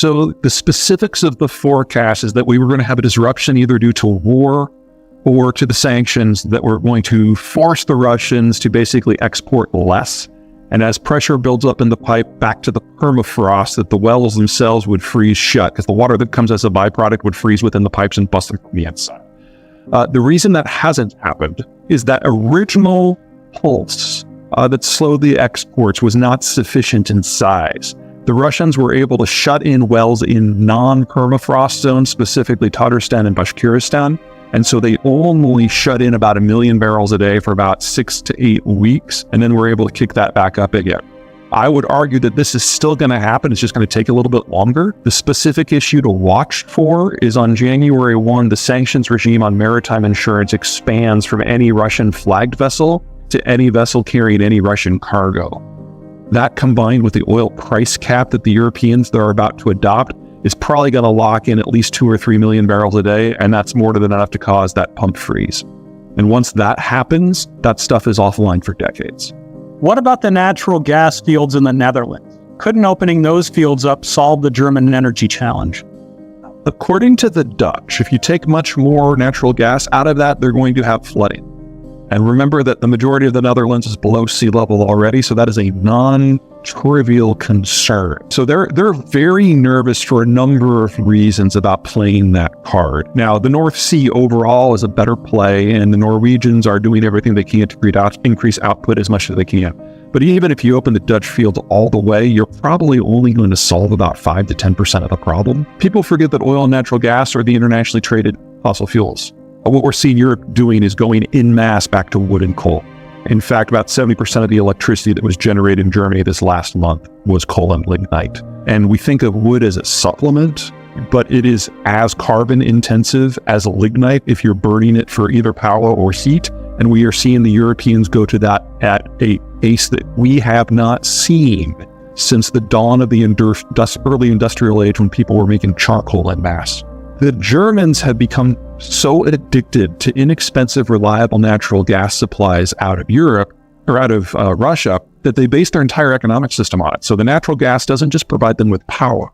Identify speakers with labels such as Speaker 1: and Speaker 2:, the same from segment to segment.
Speaker 1: So the specifics of the forecast is that we were going to have a disruption either due to war or to the sanctions that were going to force the Russians to basically export less. And as pressure builds up in the pipe back to the permafrost, that the wells themselves would freeze shut because the water that comes as a byproduct would freeze within the pipes and bust them from the inside. The reason that hasn't happened is that original pulse that slowed the exports was not sufficient in size. The Russians were able to shut in wells in non-permafrost zones, specifically Tatarstan and Bashkiristan. And so they only shut in about 1 million barrels a day for about 6 to 8 weeks, and then we're able to kick that back up again. I would argue that this is still going to happen. It's just going to take a little bit longer. The specific issue to watch for is on January 1, the sanctions regime on maritime insurance expands from any Russian flagged vessel to any vessel carrying any Russian cargo. That combined with the oil price cap that the Europeans are about to adopt is probably going to lock in at least 2 or 3 million barrels a day, and that's more than enough to cause that pump freeze. And once that happens, that stuff is offline for decades.
Speaker 2: What about the natural gas fields in the Netherlands? Couldn't opening those fields up solve the German energy challenge?
Speaker 1: According to the Dutch, if you take much more natural gas out of that, they're going to have flooding. And remember that the majority of the Netherlands is below sea level already, so that is a non-trivial concern. So they're very nervous for a number of reasons about playing that card. Now, the North Sea overall is a better play, and the Norwegians are doing everything they can to increase output as much as they can. But even if you open the Dutch fields all the way, you're probably only going to solve about 5 to 10% of the problem. People forget that oil and natural gas are the internationally traded fossil fuels. What we're seeing Europe doing is going en masse back to wood and coal. In fact, about 70% of the electricity that was generated in Germany this last month was coal and lignite. And we think of wood as a supplement, but it is as carbon intensive as lignite if you're burning it for either power or heat. And we are seeing the Europeans go to that at a pace that we have not seen since the dawn of the early industrial age when people were making charcoal en masse. The Germans have become so addicted to inexpensive, reliable natural gas supplies out of Europe or out of Russia that they base their entire economic system on it. So the natural gas doesn't just provide them with power.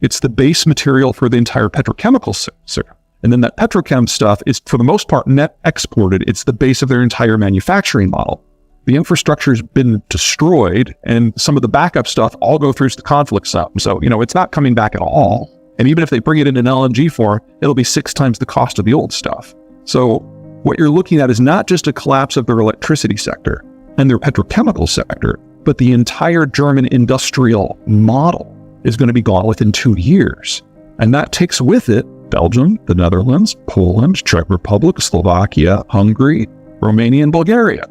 Speaker 1: It's the base material for the entire petrochemical sector. And then that petrochem stuff is, for the most part, net exported. It's the base of their entire manufacturing model. The infrastructure's been destroyed, and some of the backup stuff all go through the conflict zone. So, it's not coming back at all. And even if they bring it in an LNG form, it'll be 6 times the cost of the old stuff. So what you're looking at is not just a collapse of their electricity sector and their petrochemical sector, but the entire German industrial model is going to be gone within 2 years. And that takes with it Belgium, the Netherlands, Poland, Czech Republic, Slovakia, Hungary, Romania, and Bulgaria.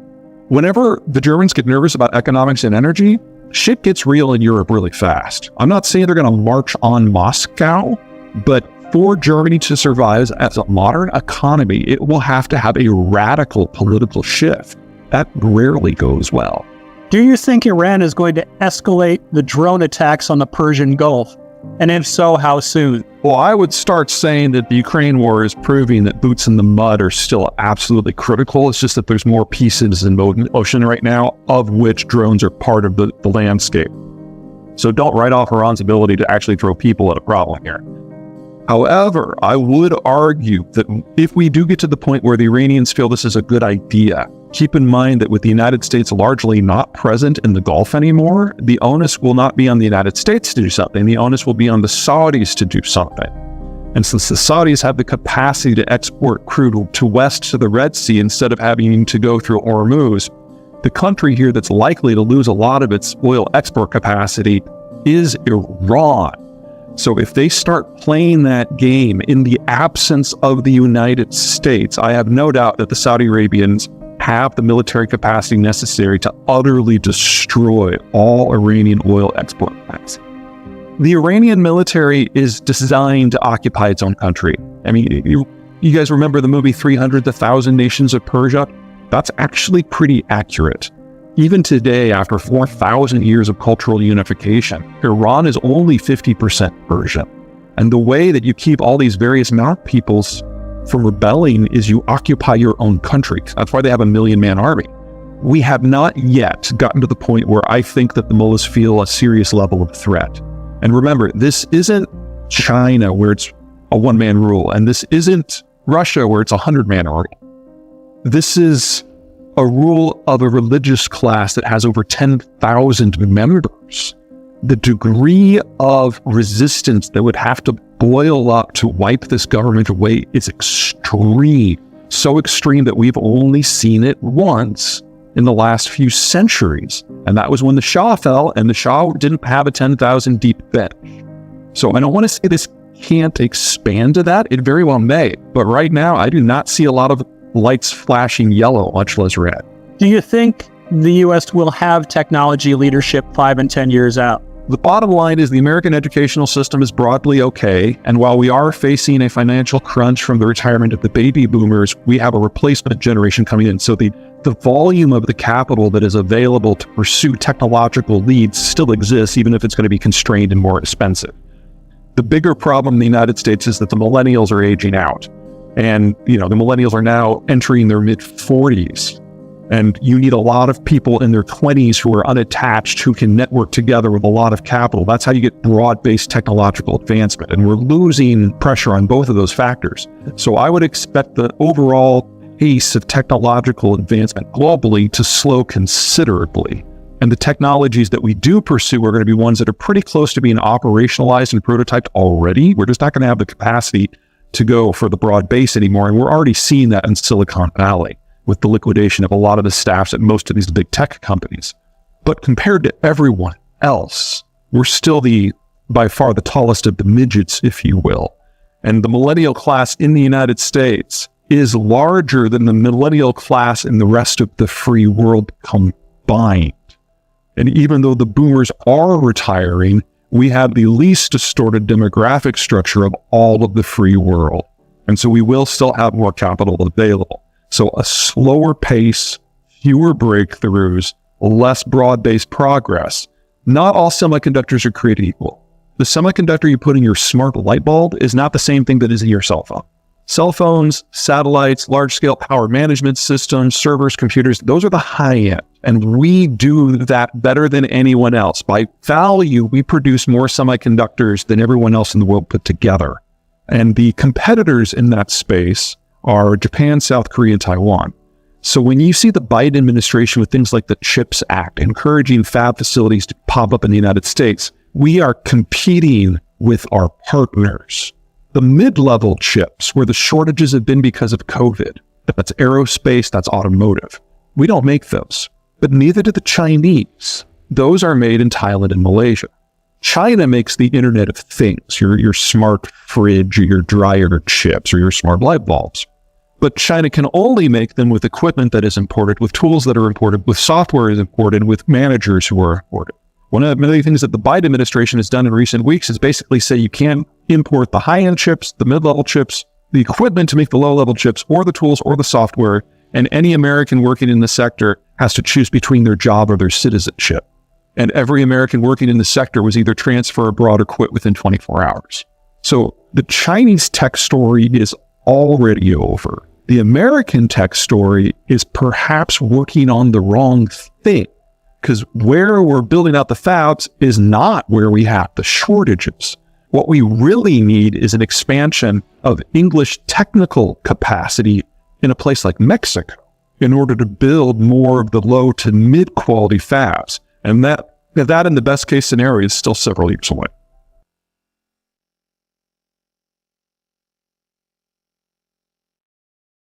Speaker 1: Whenever the Germans get nervous about economics and energy, shit gets real in Europe really fast. I'm not saying they're going to march on Moscow, but for Germany to survive as a modern economy, it will have to have a radical political shift. That rarely goes well.
Speaker 2: Do you think Iran is going to escalate the drone attacks on the Persian Gulf? And if so, how soon?
Speaker 1: Well, I would start saying that the Ukraine war is proving that boots in the mud are still absolutely critical. It's just that there's more pieces in motion right now, of which drones are part of the landscape. So don't write off Iran's ability to actually throw people at a problem here. However, I would argue that if we do get to the point where the Iranians feel this is a good idea, keep in mind that with the United States largely not present in the Gulf anymore, the onus will not be on the United States to do something. The onus will be on the Saudis to do something. And since the Saudis have the capacity to export crude to west to the Red Sea instead of having to go through Hormuz, the country here that's likely to lose a lot of its oil export capacity is Iran. So if they start playing that game in the absence of the United States, I have no doubt that the Saudi Arabians have the military capacity necessary to utterly destroy all Iranian oil export plants. The Iranian military is designed to occupy its own country. I mean, you guys remember the movie 300, The Thousand Nations of Persia? That's actually pretty accurate. Even today, after 4,000 years of cultural unification, Iran is only 50% Persian. And the way that you keep all these various mountain peoples from rebelling is you occupy your own country. That's why they have a 1 million-man army. We have not yet gotten to the point where I think that the mullahs feel a serious level of threat. And remember, this isn't China, where it's a one-man rule. And this isn't Russia, where it's a 100-man rule. This is a rule of a religious class that has over 10,000 members. The degree of resistance that would have to boil up to wipe this government away is extreme. So extreme that we've only seen it once in the last few centuries. And that was when the Shah fell, and the Shah didn't have a 10,000 deep bench. So I don't want to say this can't expand to that. It very well may. But right now, I do not see a lot of lights flashing yellow, much less red.
Speaker 2: Do you think the U.S. will have technology leadership 5 and 10 years out?
Speaker 1: The bottom line is the American educational system is broadly okay. And while we are facing a financial crunch from the retirement of the baby boomers, we have a replacement generation coming in. So the volume of the capital that is available to pursue technological leads still exists, even if it's going to be constrained and more expensive. The bigger problem in the United States is that the millennials are aging out. And, the millennials are now entering their mid-40s. And you need a lot of people in their 20s who are unattached, who can network together with a lot of capital. That's how you get broad-based technological advancement. And we're losing pressure on both of those factors. So I would expect the overall pace of technological advancement globally to slow considerably. And the technologies that we do pursue are going to be ones that are pretty close to being operationalized and prototyped already. We're just not going to have the capacity to go for the broad base anymore. And we're already seeing that in Silicon Valley, with the liquidation of a lot of the staffs at most of these big tech companies. But compared to everyone else, we're still by far the tallest of the midgets, if you will. And the millennial class in the United States is larger than the millennial class in the rest of the free world combined. And even though the boomers are retiring, we have the least distorted demographic structure of all of the free world. And so we will still have more capital available. So a slower pace, fewer breakthroughs, less broad-based progress. Not all semiconductors are created equal. The semiconductor you put in your smart light bulb is not the same thing that is in your cell phone. Cell phones, satellites, large-scale power management systems, servers, computers, those are the high-end. And we do that better than anyone else. By value, we produce more semiconductors than everyone else in the world put together. And the competitors in that space are Japan, South Korea, and Taiwan. So when you see the Biden administration with things like the CHIPS Act, encouraging fab facilities to pop up in the United States, we are competing with our partners. The mid-level chips, where the shortages have been because of COVID, that's aerospace, that's automotive. We don't make those, but neither do the Chinese. Those are made in Thailand and Malaysia. China makes the Internet of Things, your smart fridge, or your dryer chips, or your smart light bulbs. But China can only make them with equipment that is imported, with tools that are imported, with software is imported, with managers who are imported. One of the many things that the Biden administration has done in recent weeks is basically say you can't import the high-end chips, the mid-level chips, the equipment to make the low-level chips, or the tools or the software, and any American working in the sector has to choose between their job or their citizenship. And every American working in the sector was either transfer abroad or quit within 24 hours. So the Chinese tech story is already over. The American tech story is perhaps working on the wrong thing, because where we're building out the fabs is not where we have the shortages. What we really need is an expansion of English technical capacity in a place like Mexico in order to build more of the low to mid quality fabs. And that in the best case scenario is still several years away.